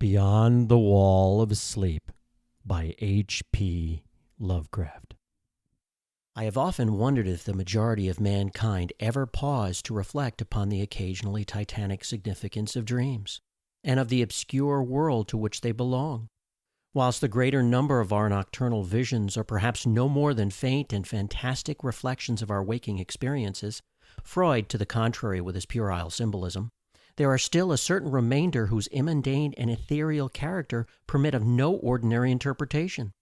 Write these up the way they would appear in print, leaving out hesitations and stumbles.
Beyond the Wall of Sleep by H.P. Lovecraft. I have often wondered if the majority of mankind ever paused to reflect upon the occasionally titanic significance of dreams, and of the obscure world to which they belong. Whilst the greater number of our nocturnal visions are perhaps no more than faint and fantastic reflections of our waking experiences, Freud to the contrary with his puerile symbolism, there are still a certain remainder whose immundane and ethereal character permit of no ordinary interpretation,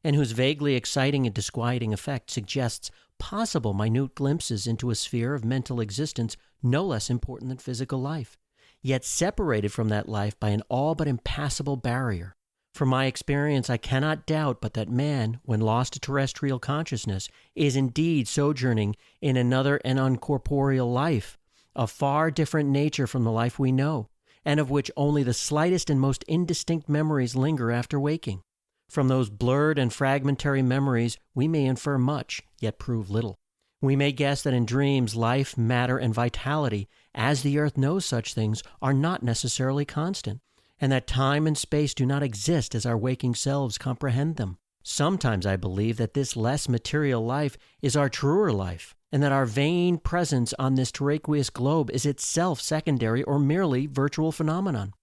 and whose vaguely exciting and disquieting effect suggests possible minute glimpses into a sphere of mental existence no less important than physical life, yet separated from that life by an all but impassable barrier. From my experience, I cannot doubt but that man, when lost to terrestrial consciousness, is indeed sojourning in another and uncorporeal life, of far different nature from the life we know, and of which only the slightest and most indistinct memories linger after waking. From those blurred and fragmentary memories we may infer much, yet prove little. We may guess that in dreams life, matter, and vitality, as the earth knows such things, are not necessarily constant, and that time and space do not exist as our waking selves comprehend them. Sometimes I believe that this less material life is our truer life, and that our vain presence on this terraqueous globe is itself secondary or merely virtual phenomenon.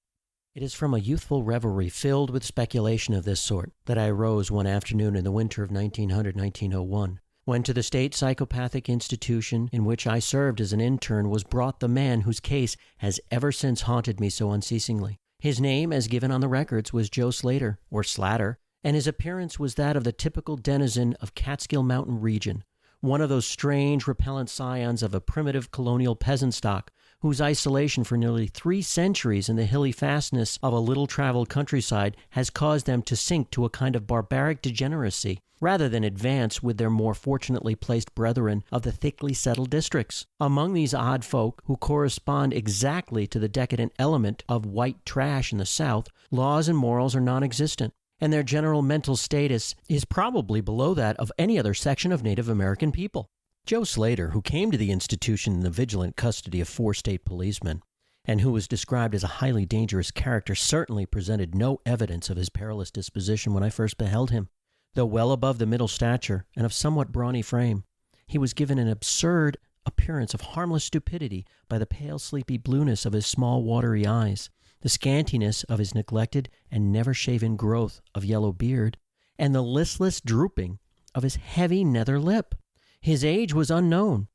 It is from a youthful reverie filled with speculation of this sort that I arose one afternoon in the winter of 1900-1901, when to the State Psychopathic Institution in which I served as an intern was brought the man whose case has ever since haunted me so unceasingly. His name, as given on the records, was Joe Slater, or Slatter, and his appearance was that of the typical denizen of Catskill Mountain region, one of those strange, repellent scions of a primitive colonial peasant stock, whose isolation for nearly 3 centuries in the hilly fastness of a little-traveled countryside has caused them to sink to a kind of barbaric degeneracy, rather than advance with their more fortunately placed brethren of the thickly settled districts. Among these odd folk, who correspond exactly to the decadent element of white trash in the South, laws and morals are non-existent, and their general mental status is probably below that of any other section of Native American people. Joe Slater, who came to the institution in the vigilant custody of 4 state policemen, and who was described as a highly dangerous character, certainly presented no evidence of his perilous disposition when I first beheld him. Though well above the middle stature and of somewhat brawny frame, he was given an absurd appearance of harmless stupidity by the pale sleepy blueness of his small watery eyes, the scantiness of his neglected and never-shaven growth of yellow beard, and the listless drooping of his heavy nether lip. His age was unknown,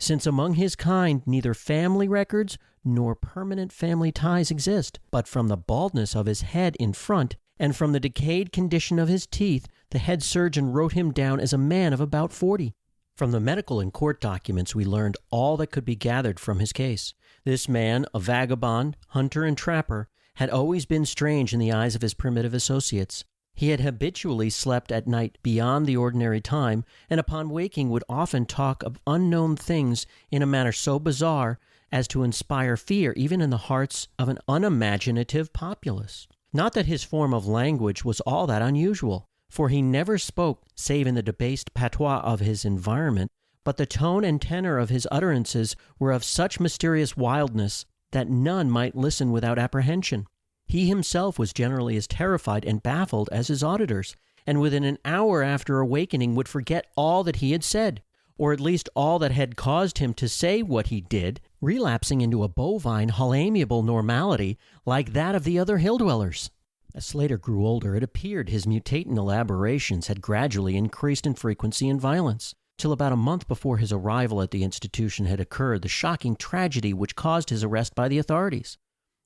since among his kind neither family records nor permanent family ties exist, but from the baldness of his head in front and from the decayed condition of his teeth, the head surgeon wrote him down as a man of about 40. From the medical and court documents we learned all that could be gathered from his case. This man, a vagabond, hunter, and trapper, had always been strange in the eyes of his primitive associates. He had habitually slept at night beyond the ordinary time, and upon waking would often talk of unknown things in a manner so bizarre as to inspire fear even in the hearts of an unimaginative populace. Not that his form of language was all that unusual, for he never spoke save in the debased patois of his environment, but the tone and tenor of his utterances were of such mysterious wildness that none might listen without apprehension. He himself was generally as terrified and baffled as his auditors, and within an hour after awakening would forget all that he had said, or at least all that had caused him to say what he did, relapsing into a bovine, amiable normality like that of the other hill-dwellers. As Slater grew older, it appeared his mutational aberrations had gradually increased in frequency and violence, till about a month before his arrival at the institution had occurred the shocking tragedy which caused his arrest by the authorities.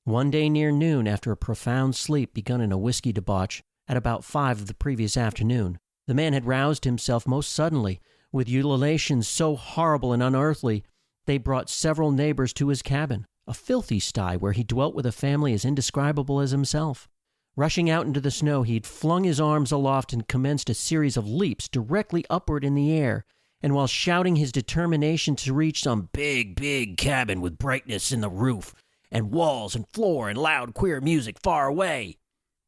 One day near noon, after a profound sleep begun in a whiskey debauch at about 5 of the previous afternoon, the man had roused himself most suddenly, with ululations so horrible and unearthly they brought several neighbors to his cabin, a filthy sty where he dwelt with a family as indescribable as himself. Rushing out into the snow, he had flung his arms aloft and commenced a series of leaps directly upward in the air, and while shouting his determination to reach some big cabin with brightness in the roof, and walls and floor and loud queer music far away.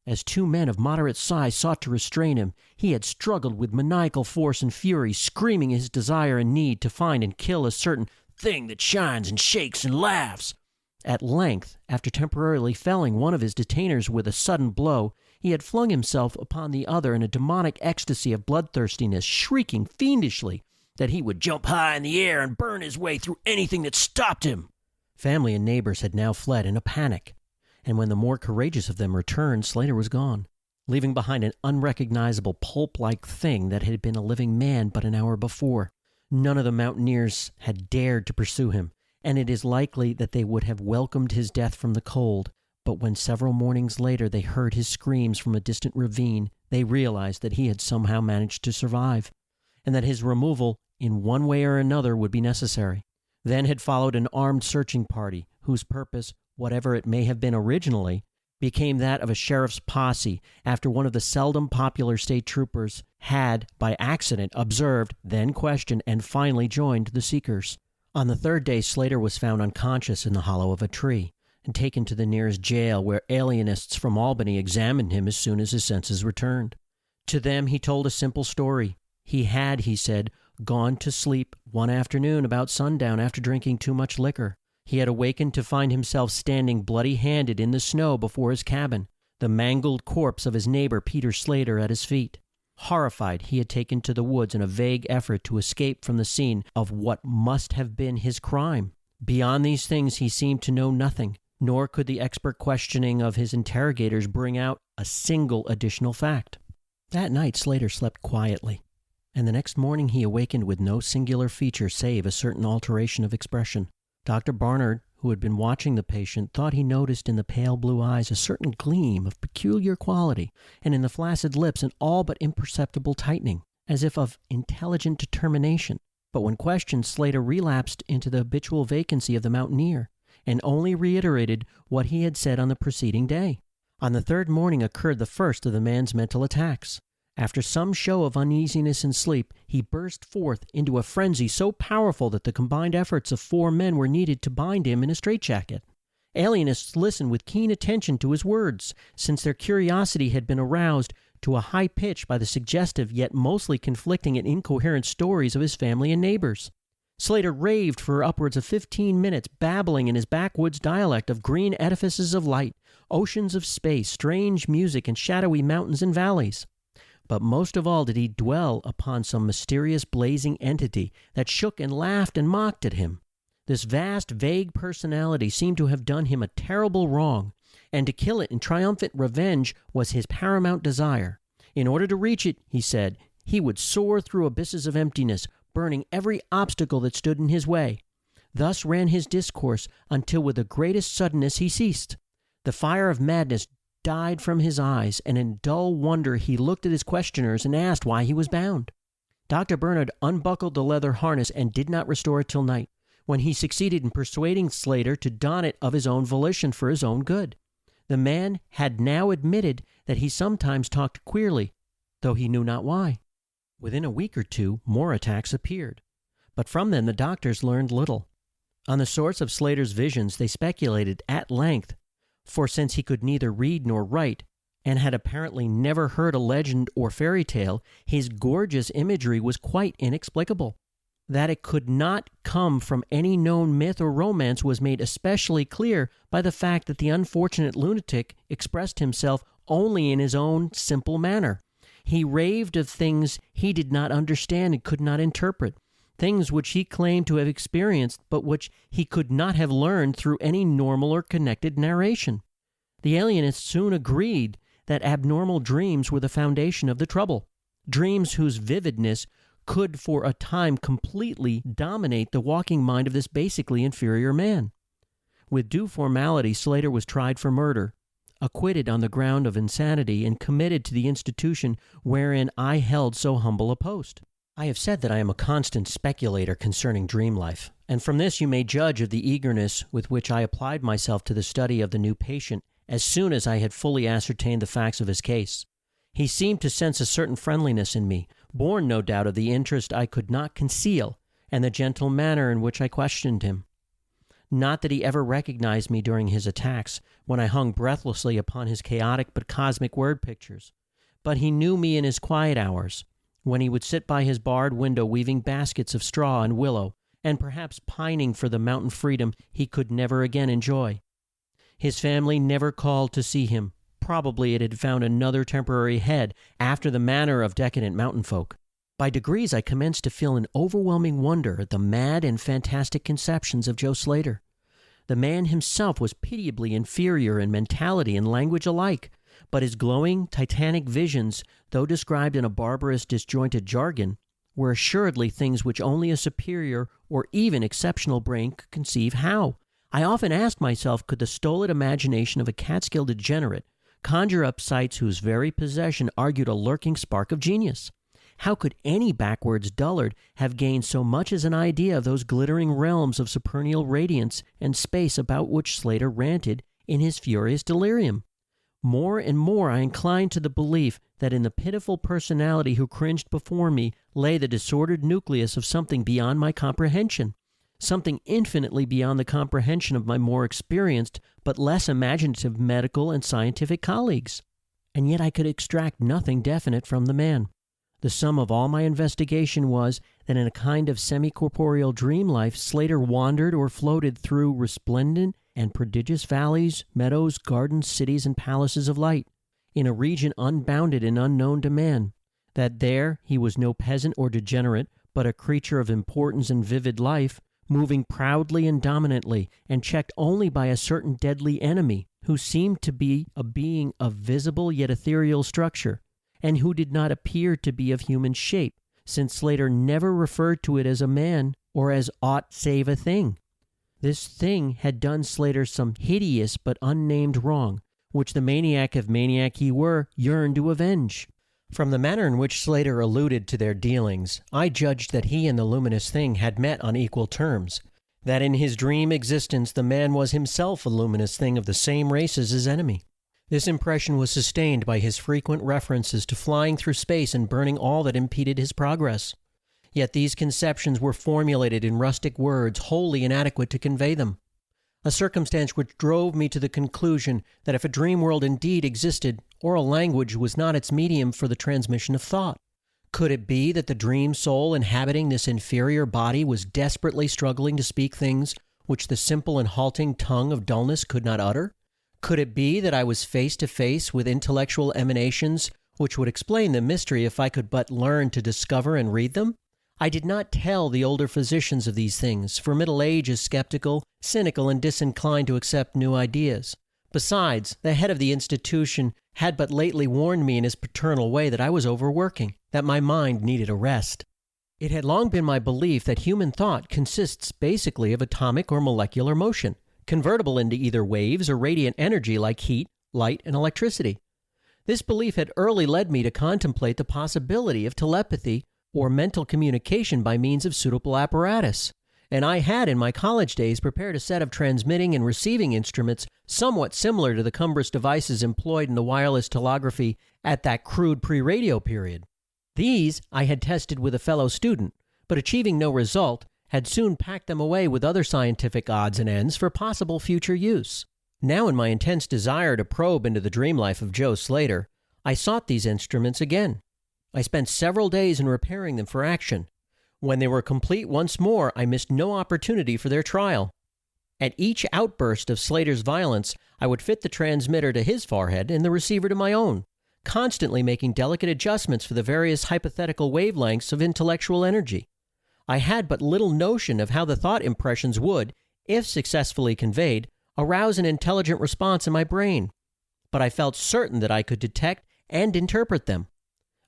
As 2 men of moderate size sought to restrain him, he had struggled with maniacal force and fury, screaming his desire and need to find and kill a certain thing that shines and shakes and laughs. At length, after temporarily felling one of his detainers with a sudden blow, he had flung himself upon the other in a demonic ecstasy of bloodthirstiness, shrieking fiendishly that he would jump high in the air and burn his way through anything that stopped him. Family and neighbors had now fled in a panic, and when the more courageous of them returned, Slater was gone, leaving behind an unrecognizable pulp-like thing that had been a living man but an hour before. None of the mountaineers had dared to pursue him, and it is likely that they would have welcomed his death from the cold, but when several mornings later they heard his screams from a distant ravine, they realized that he had somehow managed to survive, and that his removal in one way or another would be necessary. Then had followed an armed searching party, whose purpose, whatever it may have been originally, became that of a sheriff's posse after one of the seldom popular state troopers had, by accident, observed, then questioned, and finally joined the seekers. On the third day Slater was found unconscious in the hollow of a tree, and taken to the nearest jail, where alienists from Albany examined him as soon as his senses returned. To them he told a simple story. He had, he said, gone to sleep one afternoon about sundown after drinking too much liquor. He had awakened to find himself standing bloody-handed in the snow before his cabin, the mangled corpse of his neighbor Peter Slater at his feet. Horrified, he had taken to the woods in a vague effort to escape from the scene of what must have been his crime. Beyond these things he seemed to know nothing, nor could the expert questioning of his interrogators bring out a single additional fact. That night Slater slept quietly, and the next morning he awakened with no singular feature save a certain alteration of expression. Dr. Barnard, who had been watching the patient, thought he noticed in the pale blue eyes a certain gleam of peculiar quality, and in the flaccid lips an all but imperceptible tightening, as if of intelligent determination. But when questioned, Slater relapsed into the habitual vacancy of the mountaineer, and only reiterated what he had said on the preceding day. On the third morning occurred the first of the man's mental attacks. After some show of uneasiness in sleep, he burst forth into a frenzy so powerful that the combined efforts of 4 men were needed to bind him in a straitjacket. Alienists listened with keen attention to his words, since their curiosity had been aroused to a high pitch by the suggestive yet mostly conflicting and incoherent stories of his family and neighbors. Slater raved for upwards of 15 minutes, babbling in his backwoods dialect of green edifices of light, oceans of space, strange music, and shadowy mountains and valleys. But most of all did he dwell upon some mysterious blazing entity that shook and laughed and mocked at him. This vast, vague personality seemed to have done him a terrible wrong, and to kill it in triumphant revenge was his paramount desire. In order to reach it, he said, he would soar through abysses of emptiness, burning every obstacle that stood in his way. Thus ran his discourse, until with the greatest suddenness he ceased. The fire of madness died from his eyes, and in dull wonder he looked at his questioners and asked why he was bound. Dr. Bernard unbuckled the leather harness and did not restore it till night, when he succeeded in persuading Slater to don it of his own volition for his own good. The man had now admitted that he sometimes talked queerly, though he knew not why. Within a week or two more attacks appeared, but from them the doctors learned little. On the source of Slater's visions they speculated at length, for since he could neither read nor write, and had apparently never heard a legend or fairy tale, his gorgeous imagery was quite inexplicable. That it could not come from any known myth or romance was made especially clear by the fact that the unfortunate lunatic expressed himself only in his own simple manner. He raved of things he did not understand and could not interpret, things which he claimed to have experienced, but which he could not have learned through any normal or connected narration. The alienists soon agreed that abnormal dreams were the foundation of the trouble, dreams whose vividness could for a time completely dominate the walking mind of this basically inferior man. With due formality, Slater was tried for murder, acquitted on the ground of insanity, and committed to the institution wherein I held so humble a post. I have said that I am a constant speculator concerning dream life, and from this you may judge of the eagerness with which I applied myself to the study of the new patient as soon as I had fully ascertained the facts of his case. He seemed to sense a certain friendliness in me, born no doubt of the interest I could not conceal and the gentle manner in which I questioned him. Not that he ever recognized me during his attacks, when I hung breathlessly upon his chaotic but cosmic word pictures, but he knew me in his quiet hours, when he would sit by his barred window weaving baskets of straw and willow, and perhaps pining for the mountain freedom he could never again enjoy. His family never called to see him. Probably it had found another temporary head, after the manner of decadent mountain folk. By degrees I commenced to feel an overwhelming wonder at the mad and fantastic conceptions of Joe Slater. The man himself was pitiably inferior in mentality and language alike, but his glowing, titanic visions, though described in a barbarous, disjointed jargon, were assuredly things which only a superior or even exceptional brain could conceive how. I often asked myself, could the stolid imagination of a Catskill degenerate conjure up sights whose very possession argued a lurking spark of genius? How could any backwards dullard have gained so much as an idea of those glittering realms of supernal radiance and space about which Slater ranted in his furious delirium? More and more I inclined to the belief that in the pitiful personality who cringed before me lay the disordered nucleus of something beyond my comprehension, something infinitely beyond the comprehension of my more experienced but less imaginative medical and scientific colleagues. And yet I could extract nothing definite from the man. The sum of all my investigation was that in a kind of semi-corporeal dream life Slater wandered or floated through resplendent and prodigious valleys, meadows, gardens, cities, and palaces of light, in a region unbounded and unknown to man, that there he was no peasant or degenerate, but a creature of importance and vivid life, moving proudly and dominantly, and checked only by a certain deadly enemy, who seemed to be a being of visible yet ethereal structure, and who did not appear to be of human shape, since Slater never referred to it as a man or as aught save a thing. This thing had done Slater some hideous but unnamed wrong, which the maniac if maniac he were yearned to avenge. From the manner in which Slater alluded to their dealings, I judged that he and the luminous thing had met on equal terms, that in his dream existence the man was himself a luminous thing of the same race as his enemy. This impression was sustained by his frequent references to flying through space and burning all that impeded his progress. Yet these conceptions were formulated in rustic words wholly inadequate to convey them, a circumstance which drove me to the conclusion that if a dream world indeed existed, oral language was not its medium for the transmission of thought. Could it be that the dream soul inhabiting this inferior body was desperately struggling to speak things which the simple and halting tongue of dullness could not utter? Could it be that I was face to face with intellectual emanations which would explain the mystery if I could but learn to discover and read them? I did not tell the older physicians of these things, for middle age is skeptical, cynical, and disinclined to accept new ideas. Besides, the head of the institution had but lately warned me in his paternal way that I was overworking, that my mind needed a rest. It had long been my belief that human thought consists basically of atomic or molecular motion, convertible into either waves or radiant energy like heat, light, and electricity. This belief had early led me to contemplate the possibility of telepathy or mental communication by means of suitable apparatus, and I had in my college days prepared a set of transmitting and receiving instruments somewhat similar to the cumbrous devices employed in the wireless telegraphy at that crude pre-radio period. These I had tested with a fellow student, but achieving no result, had soon packed them away with other scientific odds and ends for possible future use. Now, in my intense desire to probe into the dream life of Joe Slater, I sought these instruments again. I spent several days in repairing them for action. When they were complete once more, I missed no opportunity for their trial. At each outburst of Slater's violence, I would fit the transmitter to his forehead and the receiver to my own, constantly making delicate adjustments for the various hypothetical wavelengths of intellectual energy. I had but little notion of how the thought impressions would, if successfully conveyed, arouse an intelligent response in my brain, but I felt certain that I could detect and interpret them.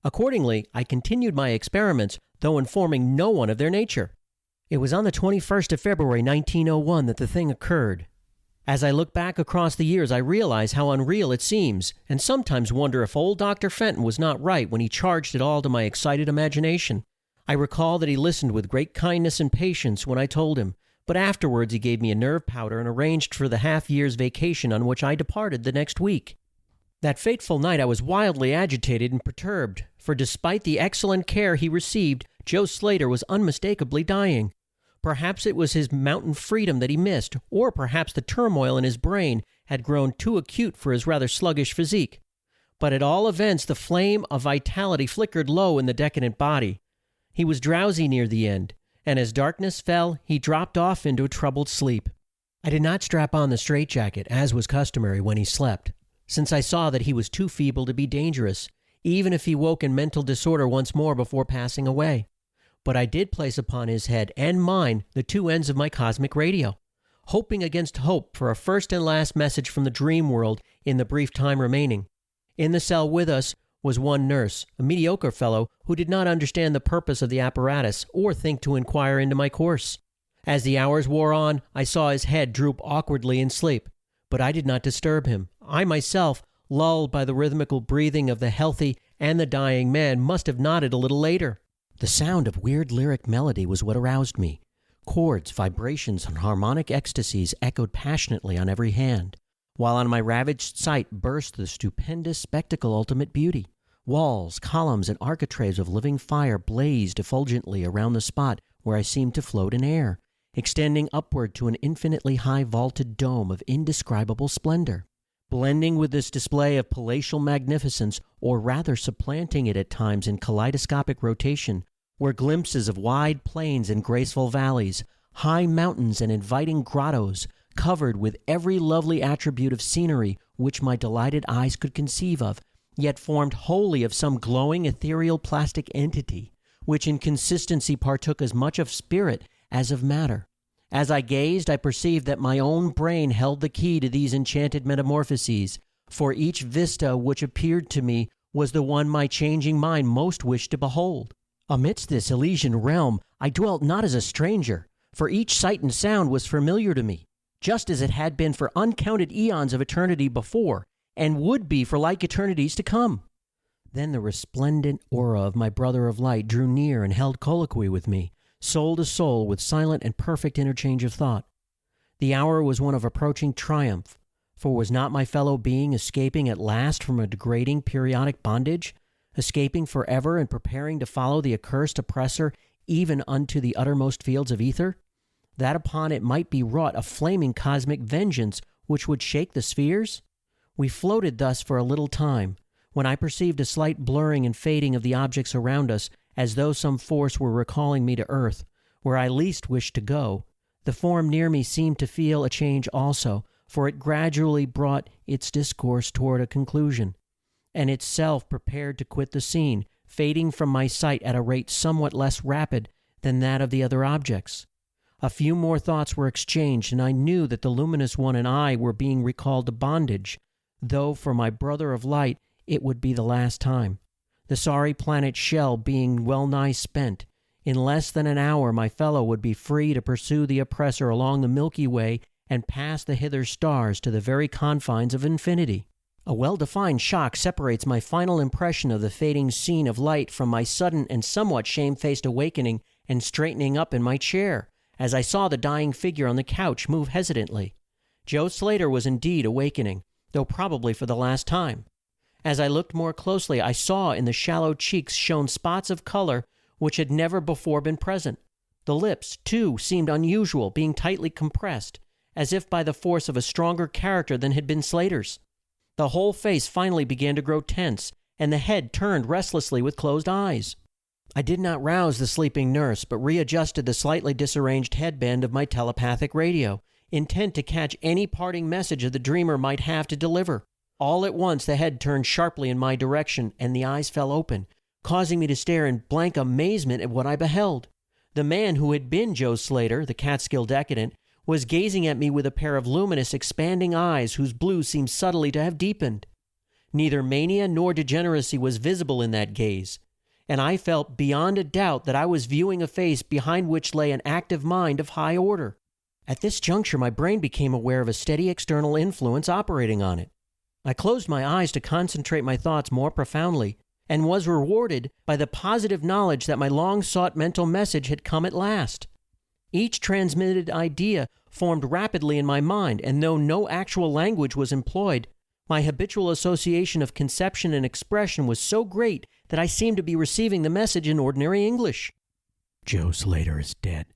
Accordingly, I continued my experiments, though informing no one of their nature. It was on the 21st of February, 1901, that the thing occurred. As I look back across the years, I realize how unreal it seems, and sometimes wonder if old Dr. Fenton was not right when he charged it all to my excited imagination. I recall that he listened with great kindness and patience when I told him, but afterwards he gave me a nerve powder and arranged for the half-year's vacation on which I departed the next week. That fateful night I was wildly agitated and perturbed, for despite the excellent care he received, Joe Slater was unmistakably dying. Perhaps it was his mountain freedom that he missed, or perhaps the turmoil in his brain had grown too acute for his rather sluggish physique. But at all events the flame of vitality flickered low in the decadent body. He was drowsy near the end, and as darkness fell, he dropped off into a troubled sleep. I did not strap on the straitjacket, as was customary when he slept, since I saw that he was too feeble to be dangerous, even if he woke in mental disorder once more before passing away. But I did place upon his head and mine the two ends of my cosmic radio, hoping against hope for a first and last message from the dream world in the brief time remaining. In the cell with us was one nurse, a mediocre fellow who did not understand the purpose of the apparatus or think to inquire into my course. As the hours wore on, I saw his head droop awkwardly in sleep, but I did not disturb him. I myself, lulled by the rhythmical breathing of the healthy and the dying man, must have nodded a little later. The sound of weird lyric melody was what aroused me. Chords, vibrations, and harmonic ecstasies echoed passionately on every hand, while on my ravaged sight burst the stupendous spectacle ultimate beauty. Walls, columns, and architraves of living fire blazed effulgently around the spot where I seemed to float in air, extending upward to an infinitely high vaulted dome of indescribable splendor. Blending with this display of palatial magnificence, or rather supplanting it at times in kaleidoscopic rotation, were glimpses of wide plains and graceful valleys, high mountains and inviting grottos, covered with every lovely attribute of scenery which my delighted eyes could conceive of, yet formed wholly of some glowing ethereal plastic entity, which in consistency partook as much of spirit as of matter. As I gazed, I perceived that my own brain held the key to these enchanted metamorphoses, for each vista which appeared to me was the one my changing mind most wished to behold. Amidst this Elysian realm I dwelt not as a stranger, for each sight and sound was familiar to me, just as it had been for uncounted eons of eternity before, and would be for like eternities to come. Then the resplendent aura of my brother of light drew near and held colloquy with me, soul to soul, with silent and perfect interchange of thought. The hour was one of approaching triumph, for was not my fellow being escaping at last from a degrading periodic bondage, escaping forever and preparing to follow the accursed oppressor even unto the uttermost fields of ether, that upon it might be wrought a flaming cosmic vengeance which would shake the spheres? We floated thus for a little time, when I perceived a slight blurring and fading of the objects around us, as though some force were recalling me to earth, where I least wished to go. The form near me seemed to feel a change also, for it gradually brought its discourse toward a conclusion, and itself prepared to quit the scene, fading from my sight at a rate somewhat less rapid than that of the other objects. A few more thoughts were exchanged, and I knew that the luminous one and I were being recalled to bondage, though for my brother of light it would be the last time. The sorry planet's shell being well nigh spent, in less than an hour my fellow would be free to pursue the oppressor along the Milky Way and pass the hither stars to the very confines of infinity. A well-defined shock separates my final impression of the fading scene of light from my sudden and somewhat shamefaced awakening and straightening up in my chair, as I saw the dying figure on the couch move hesitantly. Joe Slater was indeed awakening, though probably for the last time. As I looked more closely, I saw in the shallow cheeks shone spots of color which had never before been present. The lips, too, seemed unusual, being tightly compressed, as if by the force of a stronger character than had been Slater's. The whole face finally began to grow tense, and the head turned restlessly with closed eyes. I did not rouse the sleeping nurse, but readjusted the slightly disarranged headband of my telepathic radio, intent to catch any parting message the dreamer might have to deliver. All at once the head turned sharply in my direction, and the eyes fell open, causing me to stare in blank amazement at what I beheld. The man who had been Joe Slater, the Catskill decadent, was gazing at me with a pair of luminous, expanding eyes whose blue seemed subtly to have deepened. Neither mania nor degeneracy was visible in that gaze, and I felt beyond a doubt that I was viewing a face behind which lay an active mind of high order. At this juncture my brain became aware of a steady external influence operating on it. I closed my eyes to concentrate my thoughts more profoundly, and was rewarded by the positive knowledge that my long-sought mental message had come at last. Each transmitted idea formed rapidly in my mind, and though no actual language was employed, my habitual association of conception and expression was so great that I seemed to be receiving the message in ordinary English. "Joe Slater is dead,"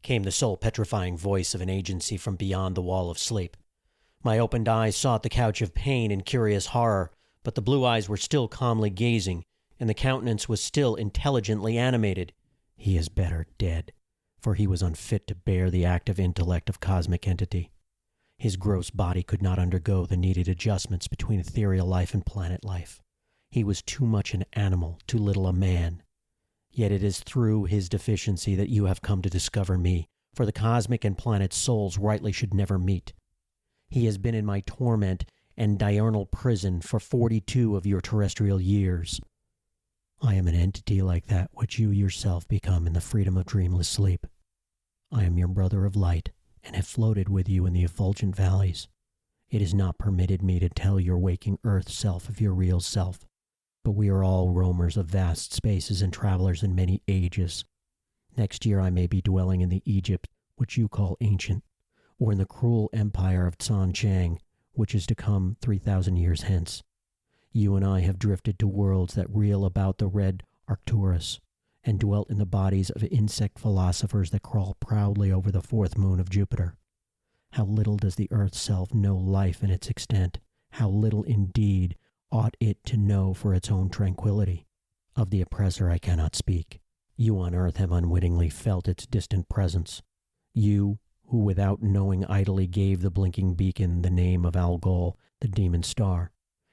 came the soul-petrifying voice of an agency from beyond the wall of sleep. My opened eyes sought the couch of pain and curious horror, but the blue eyes were still calmly gazing, and the countenance was still intelligently animated. "He is better dead," for he was unfit to bear the active intellect of cosmic entity. His gross body could not undergo the needed adjustments between ethereal life and planet life. He was too much an animal, too little a man. Yet it is through his deficiency that you have come to discover me, for the cosmic and planet souls rightly should never meet. He has been in my torment and diurnal prison for 42 of your terrestrial years. I am an entity like that which you yourself become in the freedom of dreamless sleep. I am your brother of light, and have floated with you in the effulgent valleys. It is not permitted me to tell your waking earth self of your real self, but we are all roamers of vast spaces and travelers in many ages. Next year I may be dwelling in the Egypt which you call ancient, or in the cruel empire of Tsan Chang, which is to come 3,000 years hence. You and I have drifted to worlds that reel about the red Arcturus, and dwelt in the bodies of insect philosophers that crawl proudly over the fourth moon of Jupiter. How little does the earth self know life in its extent, how little indeed ought it to know for its own tranquility. Of the oppressor I cannot speak. You on earth have unwittingly felt its distant presence. You, who without knowing idly gave the blinking beacon the name of Algol, the demon star.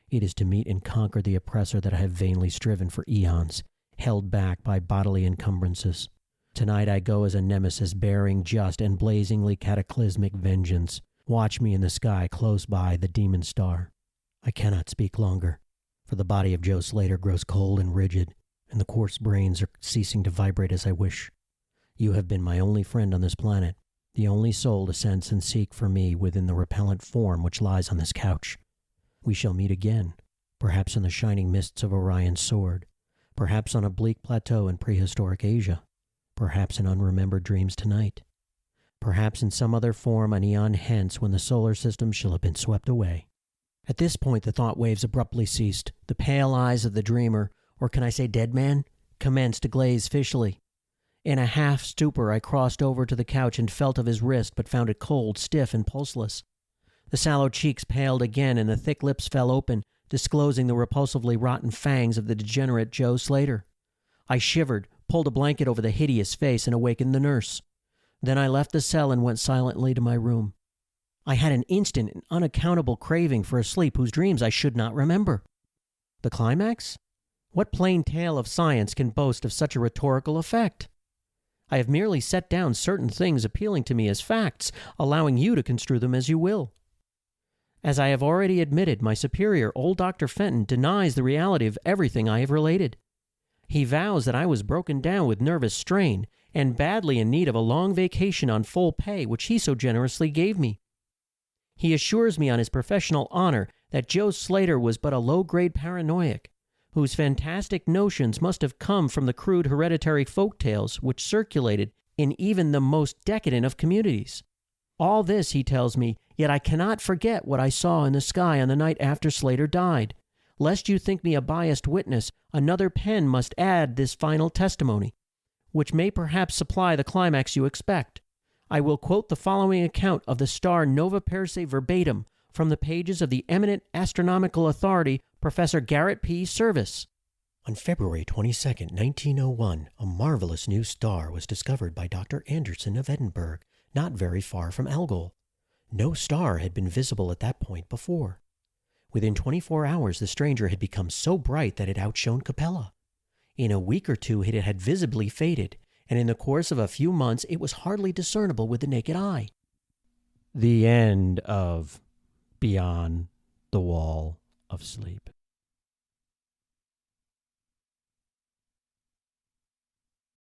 It is to meet and conquer the oppressor that I have vainly striven for eons, held back by bodily encumbrances. Tonight I go as a nemesis bearing just and blazingly cataclysmic vengeance. Watch me in the sky close by the demon star. I cannot speak longer, for the body of Joe Slater grows cold and rigid, and the coarse brains are ceasing to vibrate as I wish. You have been my only friend on this planet, the only soul to sense and seek for me within the repellent form which lies on this couch. We shall meet again, perhaps in the shining mists of Orion's sword, perhaps on a bleak plateau in prehistoric Asia, perhaps in unremembered dreams tonight, perhaps in some other form an eon hence when the solar system shall have been swept away. At this point the thought waves abruptly ceased. The pale eyes of the dreamer, or can I say dead man, commenced to glaze fishily. In a half stupor I crossed over to the couch and felt of his wrist, but found it cold, stiff, and pulseless. The sallow cheeks paled again, and the thick lips fell open, disclosing the repulsively rotten fangs of the degenerate Joe Slater. I shivered, pulled a blanket over the hideous face, and awakened the nurse. Then I left the cell and went silently to my room. I had an instant and unaccountable craving for a sleep whose dreams I should not remember. The climax? What plain tale of science can boast of such a rhetorical effect? I have merely set down certain things appealing to me as facts, allowing you to construe them as you will. As I have already admitted, my superior, old Dr. Fenton, denies the reality of everything I have related. He vows that I was broken down with nervous strain and badly in need of a long vacation on full pay, which he so generously gave me. He assures me on his professional honor that Joe Slater was but a low-grade paranoiac, whose fantastic notions must have come from the crude hereditary folk tales which circulated in even the most decadent of communities. All this, he tells me, yet I cannot forget what I saw in the sky on the night after Slater died. Lest you think me a biased witness, another pen must add this final testimony, which may perhaps supply the climax you expect. I will quote the following account of the star Nova Persei verbatim from the pages of the eminent astronomical authority, Professor Garrett P. Serviss. On February 22, 1901, a marvelous new star was discovered by Dr. Anderson of Edinburgh, not very far from Algol. No star had been visible at that point before. Within 24 hours, the stranger had become so bright that it outshone Capella. In a week or two, it had visibly faded, and in the course of a few months, it was hardly discernible with the naked eye. The end of Beyond the Wall of Sleep.